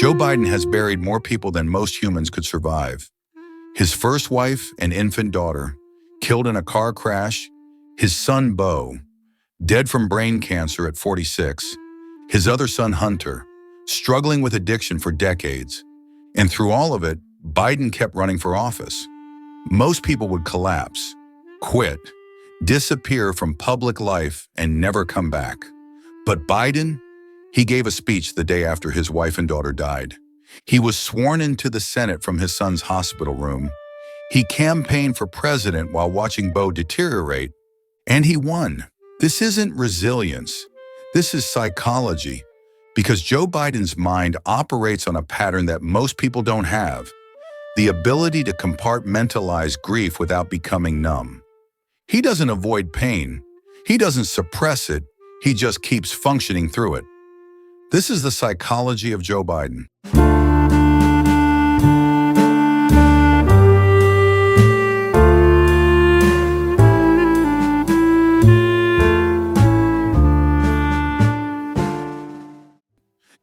Joe Biden has buried more people than most humans could survive. His first wife and infant daughter, killed in a car crash. His son, Beau, dead from brain cancer at 46. His other son, Hunter, struggling with addiction for decades. And through all of it, Biden kept running for office. Most people would collapse, quit, disappear from public life, and never come back. But Biden, he gave a speech the day after his wife and daughter died. He was sworn into the Senate from his son's hospital room. He campaigned for president while watching Beau deteriorate, and he won. This isn't resilience. This is psychology, because Joe Biden's mind operates on a pattern that most people don't have: the ability to compartmentalize grief without becoming numb. He doesn't avoid pain. He doesn't suppress it. He just keeps functioning through it. This is the psychology of Joe Biden.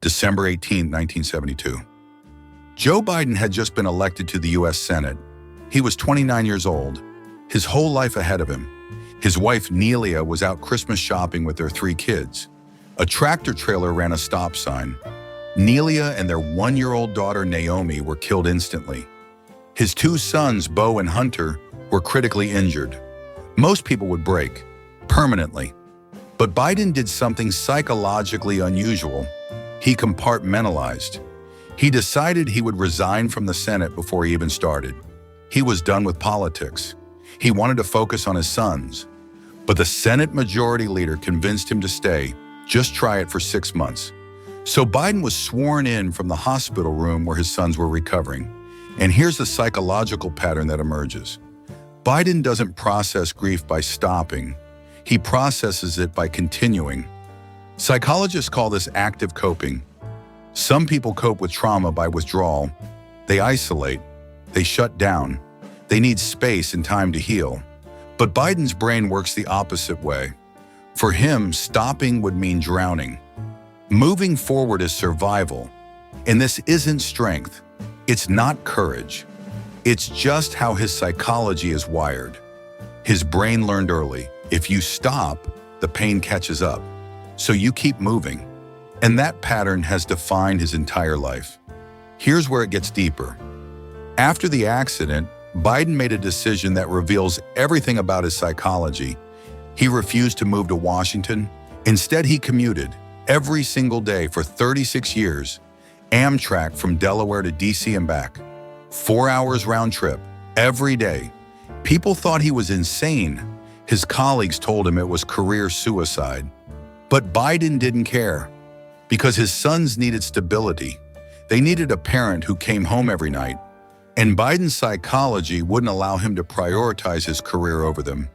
December 18, 1972. Joe Biden had just been elected to the U.S. Senate. He was 29 years old, his whole life ahead of him. His wife, Nelia, was out Christmas shopping with their 3 kids. A tractor trailer ran a stop sign. Nelia and their 1-year-old daughter, Naomi, were killed instantly. His 2 sons, Beau and Hunter, were critically injured. Most people would break, permanently. But Biden did something psychologically unusual. He compartmentalized. He decided he would resign from the Senate before he even started. He was done with politics. He wanted to focus on his sons. But the Senate Majority Leader convinced him to stay. Just try it for 6 months. So Biden was sworn in from the hospital room where his sons were recovering. And here's the psychological pattern that emerges. Biden doesn't process grief by stopping. He processes it by continuing. Psychologists call this active coping. Some people cope with trauma by withdrawal. They isolate. They shut down. They need space and time to heal. But Biden's brain works the opposite way. For him, stopping would mean drowning. Moving forward is survival. And this isn't strength. It's not courage. It's just how his psychology is wired. His brain learned early, if you stop, the pain catches up. So you keep moving. And that pattern has defined his entire life. Here's where it gets deeper. After the accident, Biden made a decision that reveals everything about his psychology. He refused to move to Washington. Instead, he commuted every single day for 36 years, Amtrak from Delaware to DC and back. 4 hours round trip, every day. People thought he was insane. His colleagues told him it was career suicide. But Biden didn't care, because his sons needed stability. They needed a parent who came home every night. And Biden's psychology wouldn't allow him to prioritize his career over them.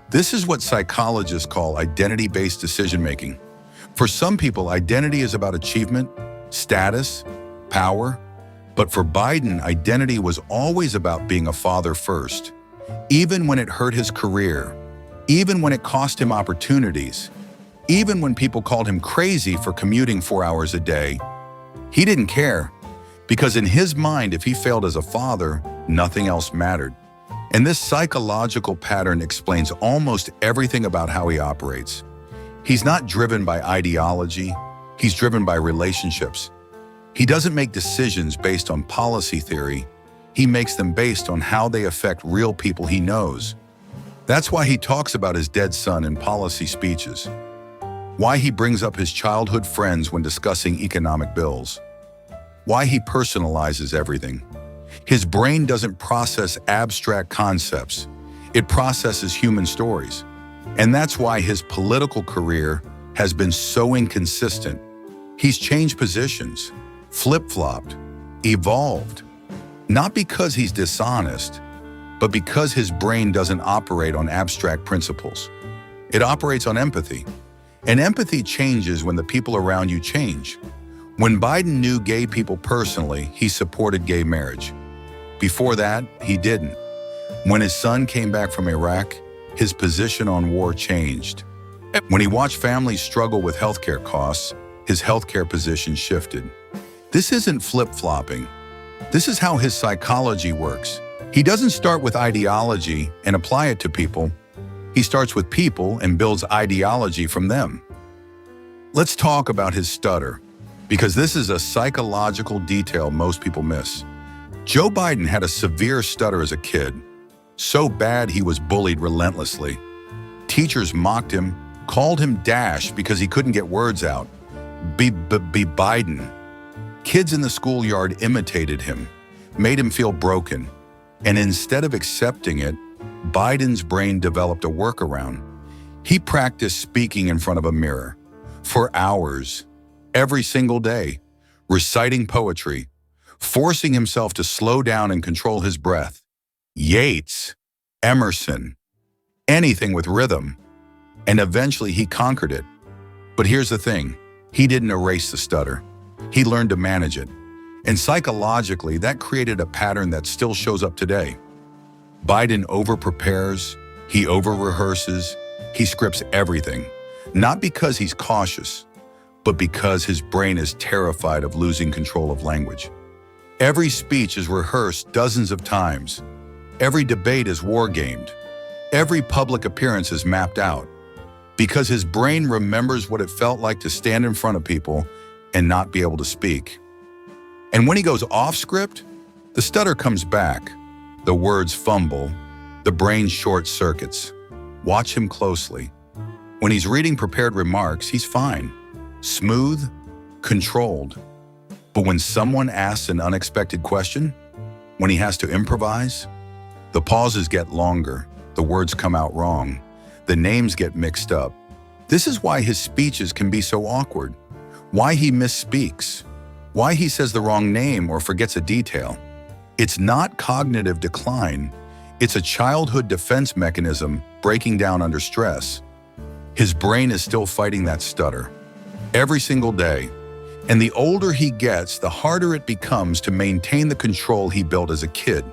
This is what psychologists call identity-based decision-making. For some people, identity is about achievement, status, power. But for Biden, identity was always about being a father first. Even when it hurt his career, even when it cost him opportunities, even when people called him crazy for commuting 4 hours a day, he didn't care. Because in his mind, if he failed as a father, nothing else mattered. And this psychological pattern explains almost everything about how he operates. He's not driven by ideology, he's driven by relationships. He doesn't make decisions based on policy theory, he makes them based on how they affect real people he knows. That's why he talks about his dead son in policy speeches. Why he brings up his childhood friends when discussing economic bills. Why he personalizes everything. His brain doesn't process abstract concepts. It processes human stories. And that's why his political career has been so inconsistent. He's changed positions, flip-flopped, evolved. Not because he's dishonest, but because his brain doesn't operate on abstract principles. It operates on empathy. And empathy changes when the people around you change. When Biden knew gay people personally, he supported gay marriage. Before that, he didn't. When his son came back from Iraq, his position on war changed. When he watched families struggle with healthcare costs, his healthcare position shifted. This isn't flip-flopping. This is how his psychology works. He doesn't start with ideology and apply it to people. He starts with people and builds ideology from them. Let's talk about his stutter, because this is a psychological detail most people miss. Joe Biden had a severe stutter as a kid, so bad he was bullied relentlessly. Teachers mocked him, called him Dash because he couldn't get words out. Be Biden. Kids in the schoolyard imitated him, made him feel broken. And instead of accepting it, Biden's brain developed a workaround. He practiced speaking in front of a mirror for hours, every single day, reciting poetry, forcing himself to slow down and control his breath. Yeats, Emerson, anything with rhythm. And eventually he conquered it. But here's the thing, he didn't erase the stutter. He learned to manage it. And psychologically, that created a pattern that still shows up today. Biden over-prepares, he over-rehearses, he scripts everything. Not because he's cautious, but because his brain is terrified of losing control of language. Every speech is rehearsed dozens of times. Every debate is war-gamed. Every public appearance is mapped out. Because his brain remembers what it felt like to stand in front of people and not be able to speak. And when he goes off script, the stutter comes back. The words fumble, the brain short circuits. Watch him closely. When he's reading prepared remarks, he's fine, smooth, controlled. But when someone asks an unexpected question, when he has to improvise, the pauses get longer, the words come out wrong, the names get mixed up. This is why his speeches can be so awkward, why he misspeaks, why he says the wrong name or forgets a detail. It's not cognitive decline, it's a childhood defense mechanism breaking down under stress. His brain is still fighting that stutter every single day. And the older he gets, the harder it becomes to maintain the control he built as a kid.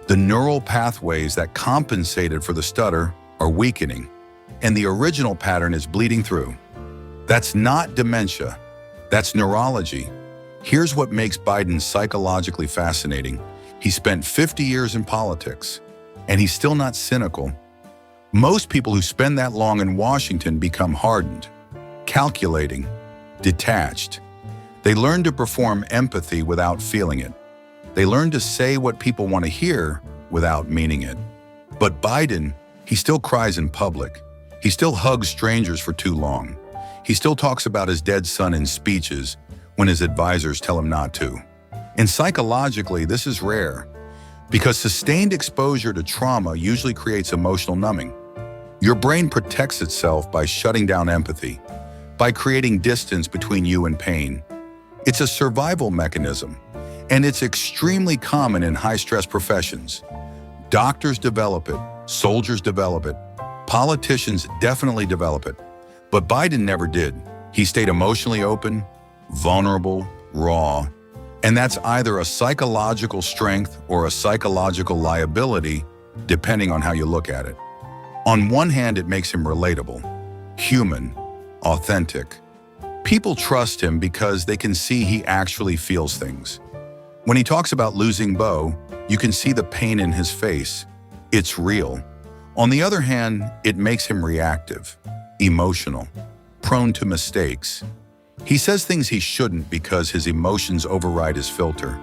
The neural pathways that compensated for the stutter are weakening, and the original pattern is bleeding through. That's not dementia, that's neurology. Here's what makes Biden psychologically fascinating. He spent 50 years in politics, and he's still not cynical. Most people who spend that long in Washington become hardened, calculating, detached. They learn to perform empathy without feeling it. They learn to say what people want to hear without meaning it. But Biden, he still cries in public. He still hugs strangers for too long. He still talks about his dead son in speeches when his advisors tell him not to. And psychologically, this is rare because sustained exposure to trauma usually creates emotional numbing. Your brain protects itself by shutting down empathy, by creating distance between you and pain. It's a survival mechanism, and it's extremely common in high-stress professions. Doctors develop it, soldiers develop it, politicians definitely develop it. But Biden never did. He stayed emotionally open, vulnerable, raw, and that's either a psychological strength or a psychological liability, depending on how you look at it. On one hand, it makes him relatable, human, authentic. People trust him because they can see he actually feels things. When he talks about losing Bo, you can see the pain in his face. It's real. On the other hand, it makes him reactive, emotional, prone to mistakes. He says things he shouldn't because his emotions override his filter.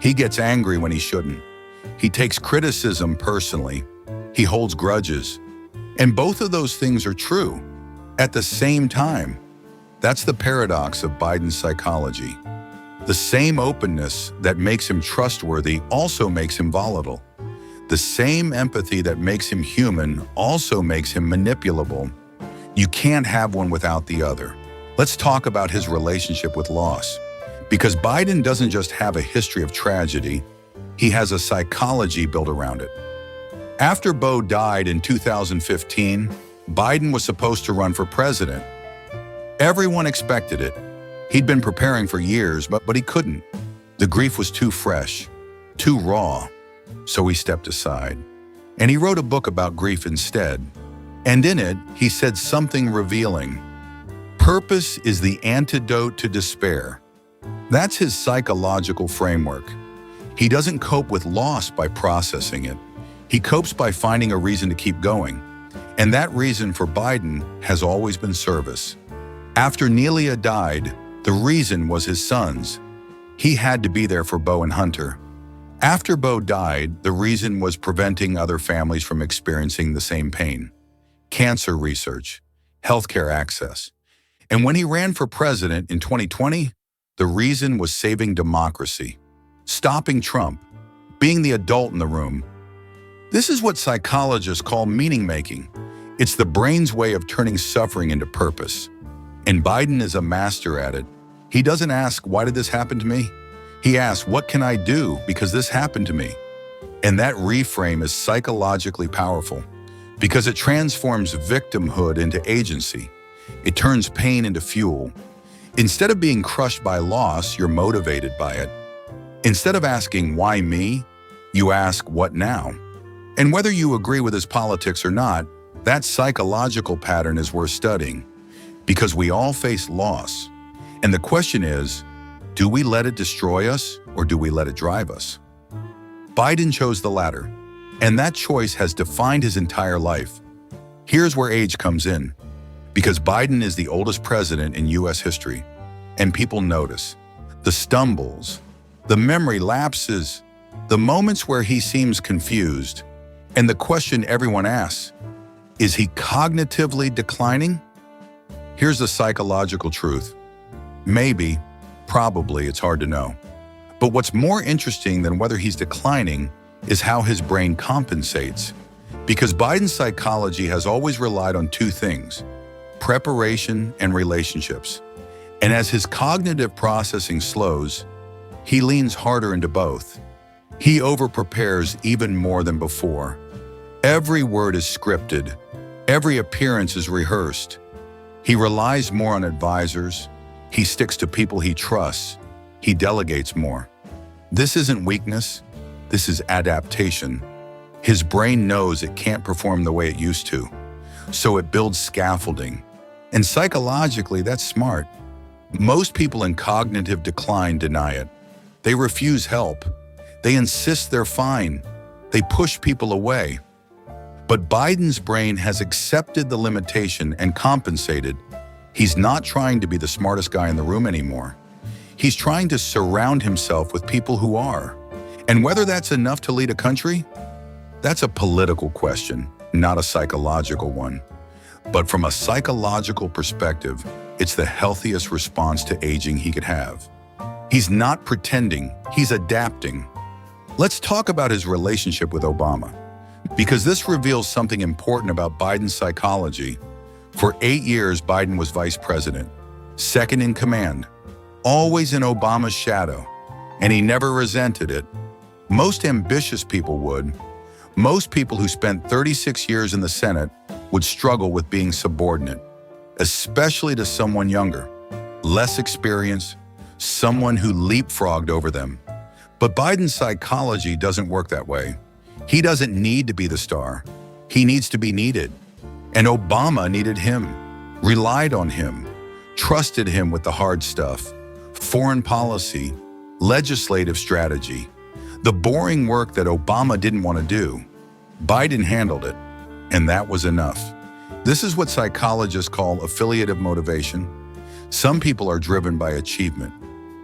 He gets angry when he shouldn't. He takes criticism personally. He holds grudges. And both of those things are true at the same time. That's the paradox of Biden's psychology. The same openness that makes him trustworthy also makes him volatile. The same empathy that makes him human also makes him manipulable. You can't have one without the other. Let's talk about his relationship with loss. Because Biden doesn't just have a history of tragedy, he has a psychology built around it. After Bo died in 2015, Biden was supposed to run for president. Everyone expected it. He'd been preparing for years, but he couldn't. The grief was too fresh, too raw, so he stepped aside. And he wrote a book about grief instead. And in it, he said something revealing. Purpose is the antidote to despair. That's his psychological framework. He doesn't cope with loss by processing it. He copes by finding a reason to keep going. And that reason for Biden has always been service. After Nelia died, the reason was his sons. He had to be there for Bo and Hunter. After Bo died, the reason was preventing other families from experiencing the same pain. Cancer research, healthcare access. And when he ran for president in 2020, the reason was saving democracy, stopping Trump, being the adult in the room. This is what psychologists call meaning-making. It's the brain's way of turning suffering into purpose. And Biden is a master at it. He doesn't ask, why did this happen to me? He asks, what can I do because this happened to me? And that reframe is psychologically powerful because it transforms victimhood into agency. It turns pain into fuel. Instead of being crushed by loss, you're motivated by it. Instead of asking, why me? You ask, what now? And whether you agree with his politics or not, that psychological pattern is worth studying because we all face loss. And the question is, do we let it destroy us or do we let it drive us? Biden chose the latter, and that choice has defined his entire life. Here's where age comes in, because Biden is the oldest president in U.S. history, and people notice the stumbles, the memory lapses, the moments where he seems confused, and the question everyone asks, is he cognitively declining? Here's the psychological truth. Maybe, probably, it's hard to know. But what's more interesting than whether he's declining is how his brain compensates. Because Biden's psychology has always relied on two things: preparation and relationships. And as his cognitive processing slows, he leans harder into both. He overprepares even more than before. Every word is scripted. Every appearance is rehearsed. He relies more on advisors. He sticks to people he trusts. He delegates more. This isn't weakness. This is adaptation. His brain knows it can't perform the way it used to, so it builds scaffolding. And psychologically, that's smart. Most people in cognitive decline deny it. They refuse help. They insist they're fine. They push people away. But Biden's brain has accepted the limitation and compensated. He's not trying to be the smartest guy in the room anymore. He's trying to surround himself with people who are. And whether that's enough to lead a country, that's a political question, not a psychological one. But from a psychological perspective, it's the healthiest response to aging he could have. He's not pretending, he's adapting. Let's talk about his relationship with Obama, because this reveals something important about Biden's psychology. For 8 years, Biden was vice president, second in command, always in Obama's shadow, and he never resented it. Most ambitious people would. Most people who spent 36 years in the Senate would struggle with being subordinate, especially to someone younger, less experienced, someone who leapfrogged over them. But Biden's psychology doesn't work that way. He doesn't need to be the star. He needs to be needed. And Obama needed him, relied on him, trusted him with the hard stuff, foreign policy, legislative strategy. The boring work that Obama didn't want to do, Biden handled it, and that was enough. This is what psychologists call affiliative motivation. Some people are driven by achievement,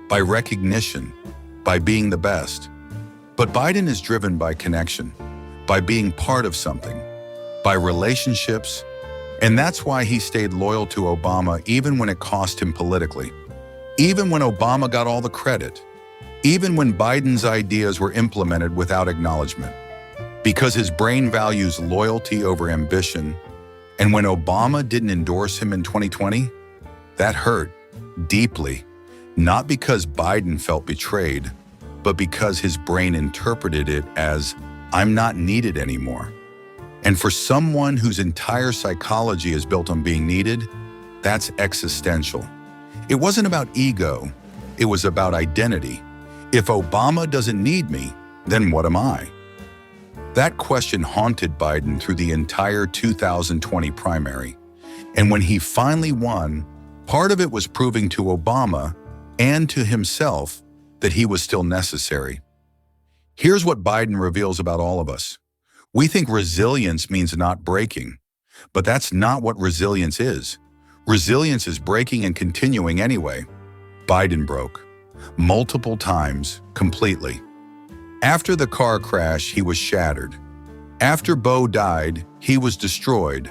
by recognition, by being the best. But Biden is driven by connection, by being part of something, by relationships, and that's why he stayed loyal to Obama even when it cost him politically, even when Obama got all the credit, even when Biden's ideas were implemented without acknowledgement, because his brain values loyalty over ambition. And when Obama didn't endorse him in 2020, that hurt deeply, not because Biden felt betrayed, but because his brain interpreted it as, I'm not needed anymore. And for someone whose entire psychology is built on being needed, that's existential. It wasn't about ego, it was about identity. If Obama doesn't need me, then what am I? That question haunted Biden through the entire 2020 primary. And when he finally won, part of it was proving to Obama and to himself that he was still necessary. Here's what Biden reveals about all of us. We think resilience means not breaking, but that's not what resilience is. Resilience is breaking and continuing anyway. Biden broke. Multiple times, completely. After the car crash, he was shattered. After Bo died, he was destroyed,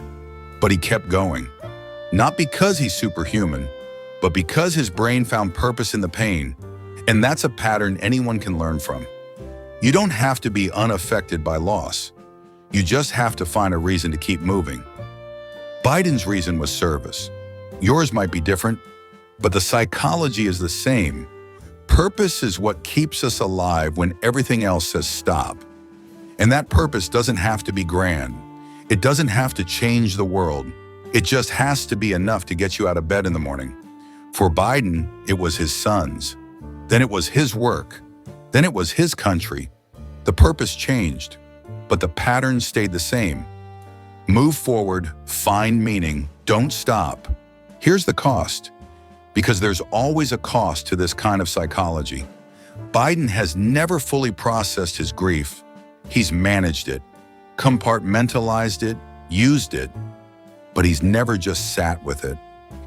but he kept going. Not because he's superhuman, but because his brain found purpose in the pain, and that's a pattern anyone can learn from. You don't have to be unaffected by loss. You just have to find a reason to keep moving. Biden's reason was service. Yours might be different, but the psychology is the same. Purpose is what keeps us alive when everything else says stop. And that purpose doesn't have to be grand. It doesn't have to change the world. It just has to be enough to get you out of bed in the morning. For Biden, it was his sons. Then it was his work. Then it was his country. The purpose changed, but the pattern stayed the same. Move forward, find meaning, don't stop. Here's the cost, because there's always a cost to this kind of psychology. Biden has never fully processed his grief. He's managed it, compartmentalized it, used it, but he's never just sat with it.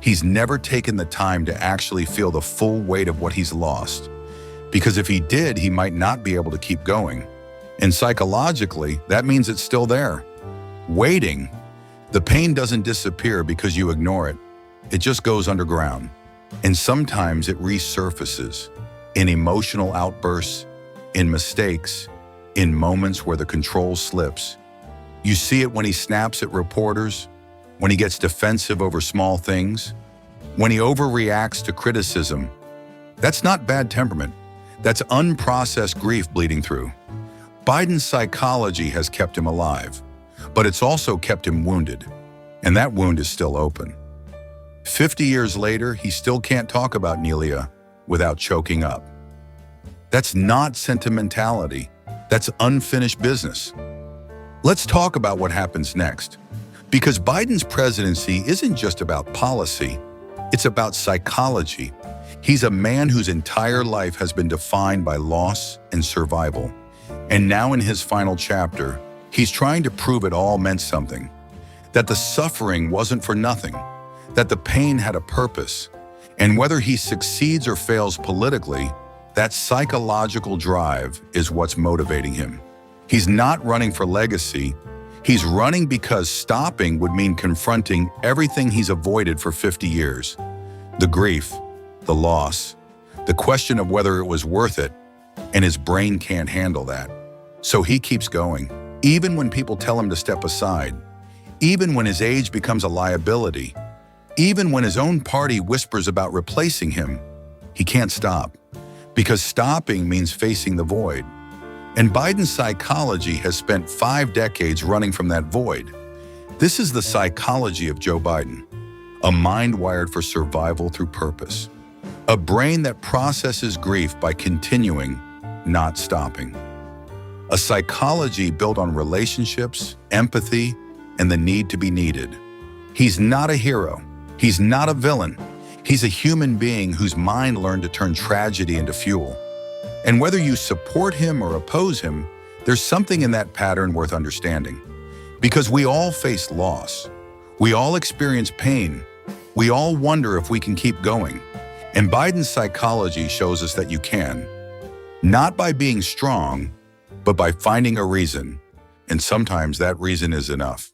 He's never taken the time to actually feel the full weight of what he's lost. Because if he did, he might not be able to keep going. And psychologically, that means it's still there. Waiting. The pain doesn't disappear because you ignore it. It just goes underground. And sometimes it resurfaces in emotional outbursts, in mistakes, in moments where the control slips. You see it when he snaps at reporters, when he gets defensive over small things, when he overreacts to criticism. That's not bad temperament. That's unprocessed grief bleeding through. Biden's psychology has kept him alive, but it's also kept him wounded, and that wound is still open. 50 years later, he still can't talk about Nelia without choking up. That's not sentimentality. That's unfinished business. Let's talk about what happens next. Because Biden's presidency isn't just about policy, it's about psychology. He's a man whose entire life has been defined by loss and survival. And now in his final chapter, he's trying to prove it all meant something. That the suffering wasn't for nothing. That the pain had a purpose. And whether he succeeds or fails politically, that psychological drive is what's motivating him. He's not running for legacy. He's running because stopping would mean confronting everything he's avoided for 50 years. The grief, the loss, the question of whether it was worth it, and his brain can't handle that. So he keeps going, even when people tell him to step aside, even when his age becomes a liability, even when his own party whispers about replacing him. He can't stop, because stopping means facing the void. And Biden's psychology has spent 5 decades running from that void. This is the psychology of Joe Biden, a mind wired for survival through purpose, a brain that processes grief by continuing, not stopping, a psychology built on relationships, empathy, and the need to be needed. He's not a hero. He's not a villain. He's a human being whose mind learned to turn tragedy into fuel. And whether you support him or oppose him, there's something in that pattern worth understanding. Because we all face loss. We all experience pain. We all wonder if we can keep going. And Biden's psychology shows us that you can. Not by being strong, but by finding a reason. And sometimes that reason is enough.